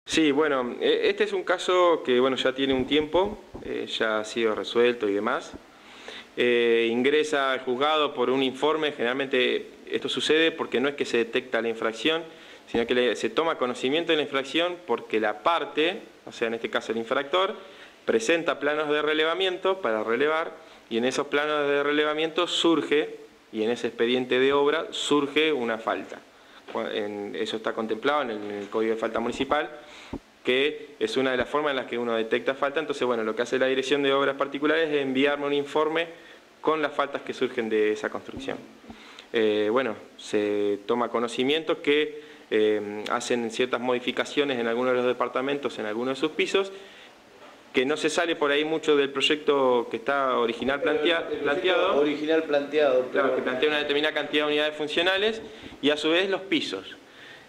Sí, bueno, este es un caso que bueno, ya tiene un tiempo, ya ha sido resuelto y demás. Ingresa al juzgado por un informe, generalmente esto sucede porque no es que se detecta la infracción, sino que se toma conocimiento de la infracción porque la parte, o sea en este caso el infractor, presenta planos de relevamiento para relevar y en esos planos de relevamiento surge, y en ese expediente de obra surge una falta. Eso está contemplado en el Código de Falta Municipal, que es una de las formas en las que uno detecta falta. Entonces, bueno, lo que hace la Dirección de Obras Particulares es enviarme un informe con las faltas que surgen de esa construcción. Bueno, se toma conocimiento que hacen ciertas modificaciones en algunos de los departamentos, en algunos de sus pisos, que no se sale por ahí mucho del proyecto que está original planteado. Original planteado. Claro, que plantea una determinada cantidad de unidades funcionales y a su vez los pisos.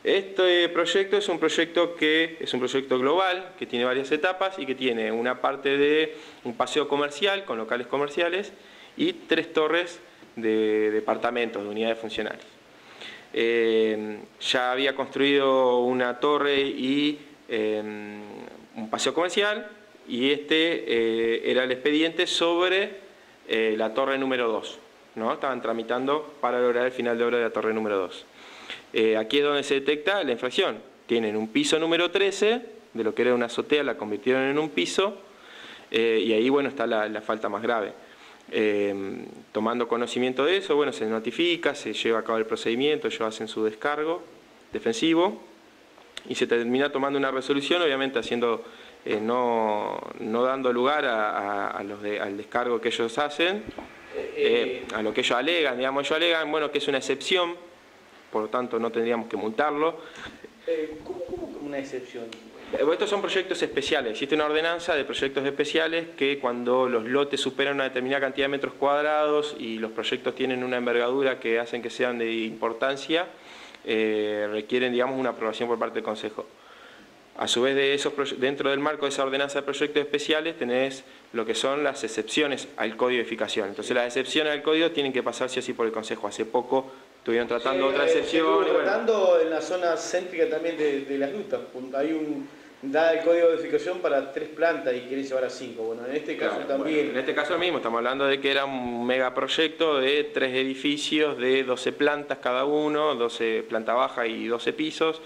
Este proyecto es un proyecto global, que tiene varias etapas y que tiene una parte de un paseo comercial con locales comerciales y 3 torres de departamentos, de unidades funcionales. Ya había construido una torre y un paseo comercial, y era el expediente sobre la torre número 2, ¿no? Estaban tramitando para lograr el final de obra de la torre número 2. Aquí es donde se detecta la infracción. Tienen un piso número 13, de lo que era una azotea la convirtieron en un piso, y ahí bueno está la falta más grave. Tomando conocimiento de eso, bueno, se notifica, se lleva a cabo el procedimiento, ellos hacen su descargo defensivo y se termina tomando una resolución, obviamente haciendo, no dando lugar al descargo que ellos hacen, a lo que ellos alegan. Digamos, ellos alegan, bueno, que es una excepción, por lo tanto no tendríamos que multarlo. ¿Cómo una excepción? Estos son proyectos especiales. Existe una ordenanza de proyectos especiales que cuando los lotes superan una determinada cantidad de metros cuadrados y los proyectos tienen una envergadura que hacen que sean de importancia, requieren, digamos, una aprobación por parte del Consejo. A su vez, dentro del marco de esa ordenanza de proyectos especiales tenés lo que son las excepciones al código de edificación. Entonces las excepciones al código tienen que pasar sí o sí por el Consejo. Hace poco estuvieron tratando otra excepción. Tratando en la zona céntrica también de las grutas. Hay da el código de edificación para 3 plantas y quiere llevar a 5. Bueno, en este caso también. Bueno, en este caso mismo, estamos hablando de que era un megaproyecto de 3 edificios de 12 plantas cada uno, 12 planta baja y 12 pisos.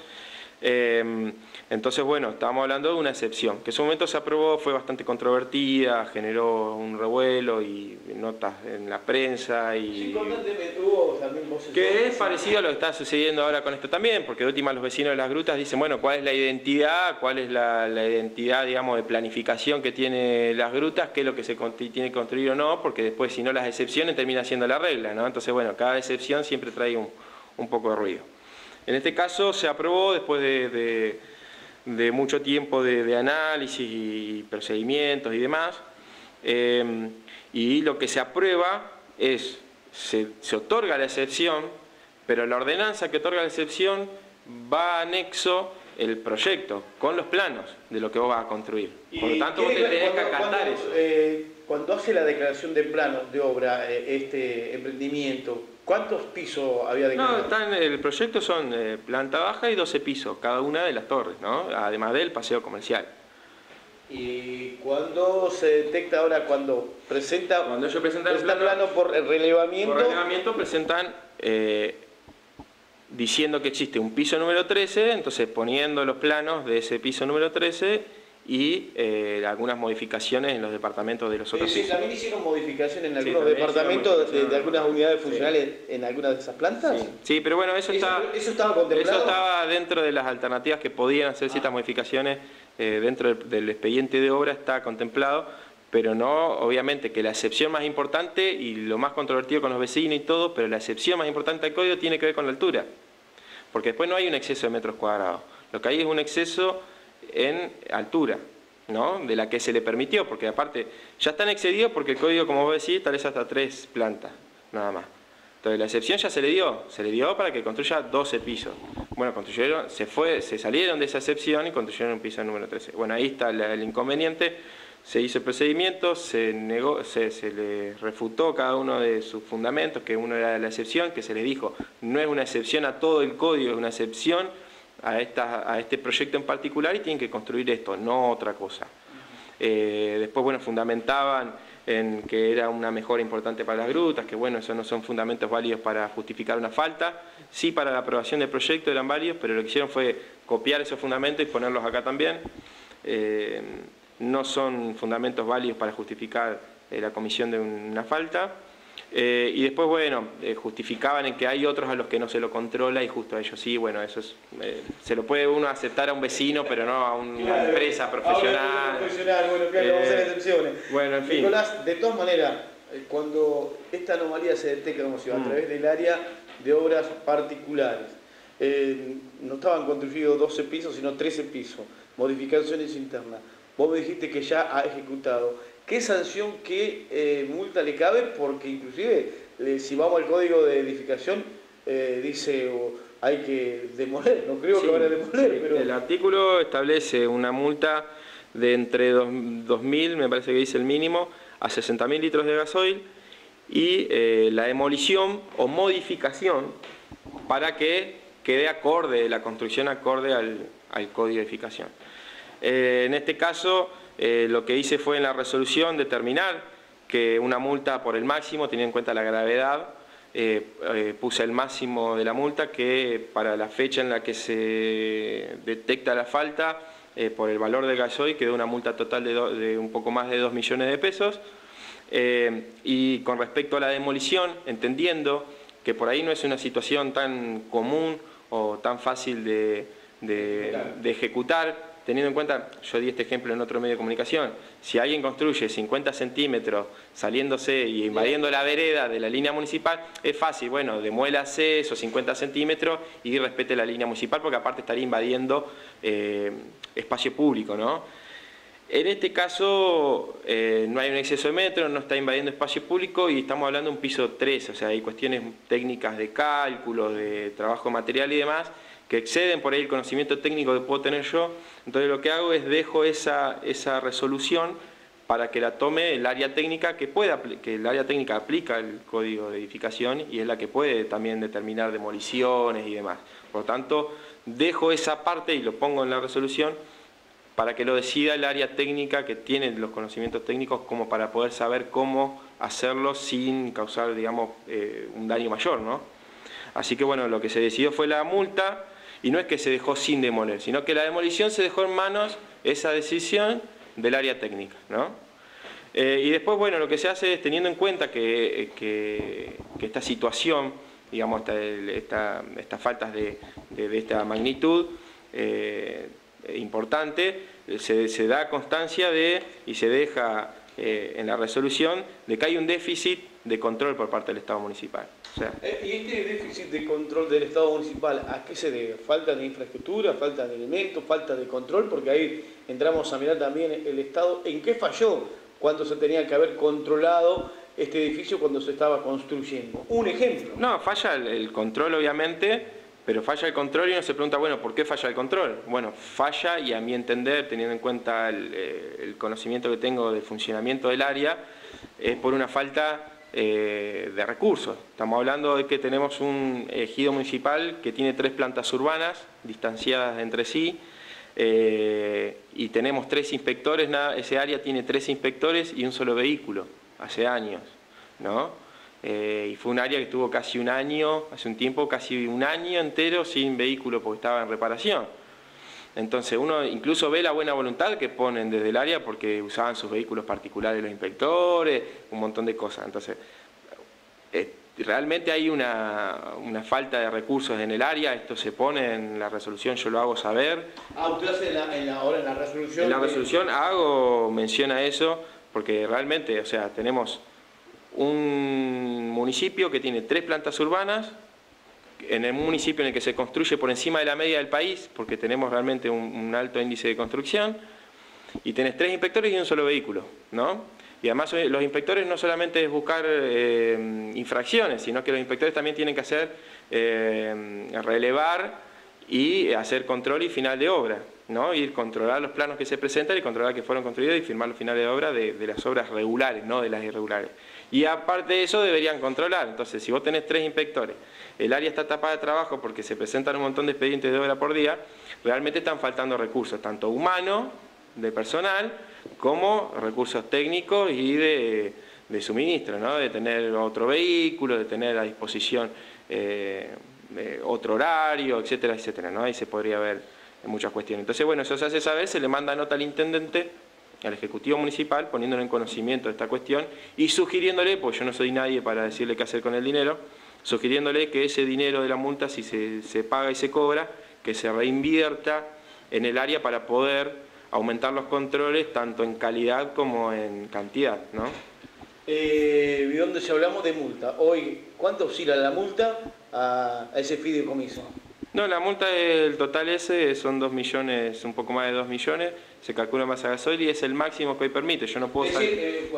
Entonces, bueno, estábamos hablando de una excepción, que en su momento se aprobó, fue bastante controvertida, generó un revuelo y notas en la prensa. Sí, constantemente hubo también voces. Que es parecido a lo que está sucediendo ahora con esto también, porque de última los vecinos de las grutas dicen, bueno, ¿cuál es la identidad? ¿Cuál es la identidad, digamos, de planificación que tiene las grutas? ¿Qué es lo que se tiene que construir o no? Porque después, si no, las excepciones termina siendo la regla, ¿no? Entonces, bueno, cada excepción siempre trae un poco de ruido. En este caso se aprobó después de mucho tiempo de análisis y procedimientos y demás, y lo que se aprueba es, se otorga la excepción, pero la ordenanza que otorga la excepción va anexo el proyecto, con los planos de lo que vos vas a construir. Por lo tanto, vos te tenés que acatar eso. Cuando hace la declaración de planos de obra, este emprendimiento, ¿cuántos pisos había declarado? No, el proyecto son planta baja y 12 pisos, cada una de las torres, ¿no? Además del paseo comercial. ¿Y cuando se detecta ahora, cuando ellos presentan el plano por relevamiento? Por relevamiento presentan diciendo que existe un piso número 13, entonces poniendo los planos de ese piso número 13 y algunas modificaciones en los departamentos de los otros pisos. ¿También hicieron modificaciones en algunos departamentos de algunas unidades funcionales en algunas de esas plantas? Sí, pero bueno, eso estaba contemplado. Eso estaba dentro de las alternativas que podían hacer ciertas modificaciones dentro del expediente de obra, está contemplado, pero no, obviamente, que la excepción más importante y lo más controvertido con los vecinos y todo, pero la excepción más importante del código tiene que ver con la altura, porque después no hay un exceso de metros cuadrados, lo que hay es un exceso en altura, ¿no? De la que se le permitió, porque aparte ya están excedidos porque el código, como vos decís, tal vez hasta 3 plantas, nada más. Entonces la excepción ya se le dio para que construya 12 pisos. Bueno, se salieron de esa excepción y construyeron un piso número 13. Bueno, ahí está el inconveniente, se hizo el procedimiento, se le refutó cada uno de sus fundamentos, que uno era la excepción, que se le dijo, no es una excepción a todo el código, es una excepción a este proyecto en particular y tienen que construir esto, no otra cosa. Después, bueno, fundamentaban en que era una mejora importante para las grutas, que bueno, esos no son fundamentos válidos para justificar una falta. Sí, para la aprobación del proyecto eran válidos, pero lo que hicieron fue copiar esos fundamentos y ponerlos acá también. No son fundamentos válidos para justificar la comisión de una falta. Y después, bueno, justificaban en que hay otros a los que no se lo controla y justo a ellos sí, bueno, eso es, se lo puede uno aceptar a un vecino, pero no a una empresa profesional. Bueno, claro, vamos a hacer excepciones. Bueno, en fin. Nicolás, de todas maneras, cuando esta anomalía se detecta, como si a través del área de obras particulares, no estaban construidos 12 pisos, sino 13 pisos, modificaciones internas. Vos me dijiste que ya ha ejecutado. ¿Qué sanción, qué multa le cabe? Porque inclusive, si vamos al código de edificación, dice hay que demoler, no creo que van a demoler. Sí, pero... El artículo establece una multa de entre 2.000, me parece que dice el mínimo, a 60.000 litros de gasoil y la demolición o modificación para que quede acorde, la construcción acorde al código de edificación. En este caso, lo que hice fue en la resolución determinar que una multa por el máximo, teniendo en cuenta la gravedad, puse el máximo de la multa que para la fecha en la que se detecta la falta, por el valor del gasoil, quedó una multa total de un poco más de 2 millones de pesos. Y con respecto a la demolición, entendiendo que por ahí no es una situación tan común o tan fácil de ejecutar, teniendo en cuenta, yo di este ejemplo en otro medio de comunicación, si alguien construye 50 centímetros saliéndose y invadiendo la vereda de la línea municipal, es fácil, bueno, demuélase esos 50 centímetros y respete la línea municipal, porque aparte estaría invadiendo espacio público, ¿no? En este caso no hay un exceso de metros, no está invadiendo espacio público y estamos hablando de un piso 3, o sea, hay cuestiones técnicas de cálculo, de trabajo material y demás, que exceden por ahí el conocimiento técnico que puedo tener yo. Entonces lo que hago es dejo esa resolución para que la tome el área técnica, que el área técnica aplica el código de edificación y es la que puede también determinar demoliciones y demás. Por lo tanto, dejo esa parte y lo pongo en la resolución para que lo decida el área técnica que tiene los conocimientos técnicos como para poder saber cómo hacerlo sin causar, digamos, un daño mayor, ¿no? Así que bueno, lo que se decidió fue la multa. Y no es que se dejó sin demoler, sino que la demolición se dejó en manos, esa decisión, del área técnica, ¿no? Y después, bueno, lo que se hace es, teniendo en cuenta que esta situación, digamos, estas faltas de esta magnitud importante, se da constancia y se deja en la resolución de que hay un déficit de control por parte del Estado municipal. O sea, ¿Y este déficit de control del Estado municipal a qué se debe? ¿Falta de infraestructura, falta de elementos, falta de control? Porque ahí entramos a mirar también el Estado. ¿En qué falló cuando se tenía que haber controlado este edificio cuando se estaba construyendo? Un ejemplo. No, falla el control obviamente, pero falla el control y uno se pregunta, bueno, ¿por qué falla el control? Bueno, falla y a mi entender, teniendo en cuenta el conocimiento que tengo del funcionamiento del área, es por una falta de recursos. Estamos hablando de que tenemos un ejido municipal que tiene 3 plantas urbanas distanciadas entre sí y tenemos 3 inspectores, ese área tiene 3 inspectores y un solo vehículo, hace años, ¿no? Y fue un área que estuvo casi un año, hace un tiempo, casi un año entero sin vehículo porque estaba en reparación. Entonces uno incluso ve la buena voluntad que ponen desde el área porque usaban sus vehículos particulares los inspectores, un montón de cosas. Entonces realmente hay una falta de recursos en el área, esto se pone en la resolución, yo lo hago saber. Usted hace ahora en la resolución. En la resolución hago mención a eso porque realmente, o sea, tenemos un municipio que tiene 3 plantas urbanas, en el municipio en el que se construye por encima de la media del país, porque tenemos realmente un alto índice de construcción, y tenés 3 inspectores y un solo vehículo, ¿no? Y además los inspectores no solamente es buscar infracciones, sino que los inspectores también tienen que hacer relevar y hacer control y final de obra, ¿no? Y controlar los planos que se presentan y controlar que fueron construidos y firmar los finales de obra de las obras regulares, no de las irregulares. Y aparte de eso deberían controlar. Entonces, si vos tenés 3 inspectores, el área está tapada de trabajo porque se presentan un montón de expedientes de obra por día, realmente están faltando recursos, tanto humanos, de personal, como recursos técnicos y de suministro, ¿no? De tener otro vehículo, de tener a disposición otro horario, etcétera, etcétera, ¿no? Ahí se podría ver en muchas cuestiones. Entonces, bueno, eso se hace saber, se le manda nota al intendente, al Ejecutivo Municipal, poniéndolo en conocimiento de esta cuestión y sugiriéndole, porque yo no soy nadie para decirle qué hacer con el dinero, sugiriéndole que ese dinero de la multa, si se paga y se cobra, que se reinvierta en el área para poder aumentar los controles tanto en calidad como en cantidad, ¿no? ¿Y dónde se hablamos de multa? Hoy, ¿cuánto oscila la multa a ese fideicomiso? No, la multa, el total ese son 2 millones, un poco más de 2 millones, se calcula más a gasoil y es el máximo que hoy permite. Yo no puedo decir,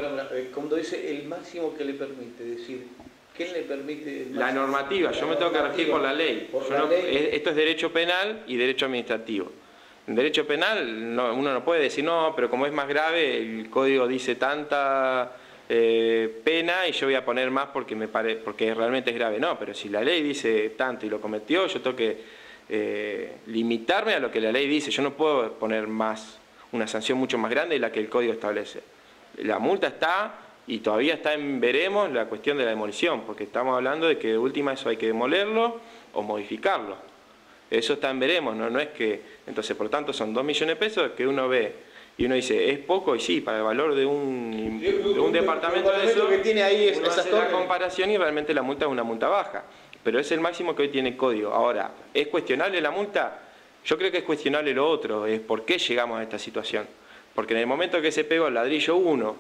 cuando dice el máximo que le permite, decir, ¿qué le permite? La normativa, yo me tengo que regir por la ley. Esto es derecho penal y derecho administrativo. En derecho penal uno no puede decir, no, pero como es más grave, el código dice tanta pena y yo voy a poner más porque realmente es grave. No, pero si la ley dice tanto y lo cometió, yo tengo que limitarme a lo que la ley dice. Yo no puedo poner más, una sanción mucho más grande de la que el código establece. La multa está y todavía está en veremos la cuestión de la demolición, porque estamos hablando de que de última eso hay que demolerlo o modificarlo. Eso está en veremos, no es que... Entonces, por lo tanto, son 2 millones de pesos que uno ve y uno dice, ¿es poco? Y sí, para el valor de un departamento de eso, que tiene ahí uno hace la comparación y realmente la multa es una multa baja. Pero es el máximo que hoy tiene el código. Ahora, ¿es cuestionable la multa? Yo creo que es cuestionable lo otro, es por qué llegamos a esta situación. Porque en el momento que se pegó el ladrillo 1,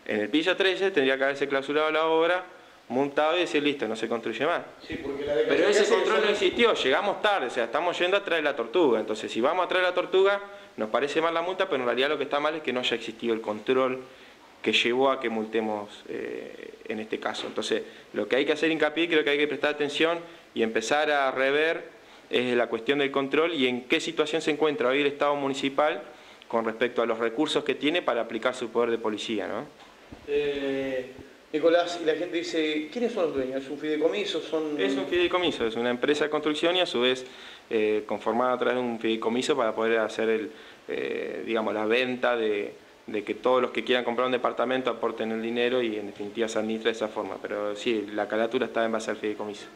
en el piso 13 tendría que haberse clausurado la obra, multado y decir, listo, no se construye más. Sí, pero ese control no existió, llegamos tarde, o sea, estamos yendo a traer la tortuga. Entonces, si vamos a traer la tortuga, nos parece mal la multa, pero en realidad lo que está mal es que no haya existido el control que llevó a que multemos en este caso. Entonces, lo que hay que hacer hincapié, creo que hay que prestar atención y empezar a rever es la cuestión del control y en qué situación se encuentra hoy el Estado municipal con respecto a los recursos que tiene para aplicar su poder de policía, ¿no? Nicolás, y la gente dice, ¿quiénes son los dueños? ¿Es un fideicomiso? Es un fideicomiso, es una empresa de construcción y a su vez conformada a través de un fideicomiso para poder hacer digamos, la venta de que todos los que quieran comprar un departamento aporten el dinero y en definitiva se administra de esa forma. Pero sí, la calatura está en base al fideicomiso.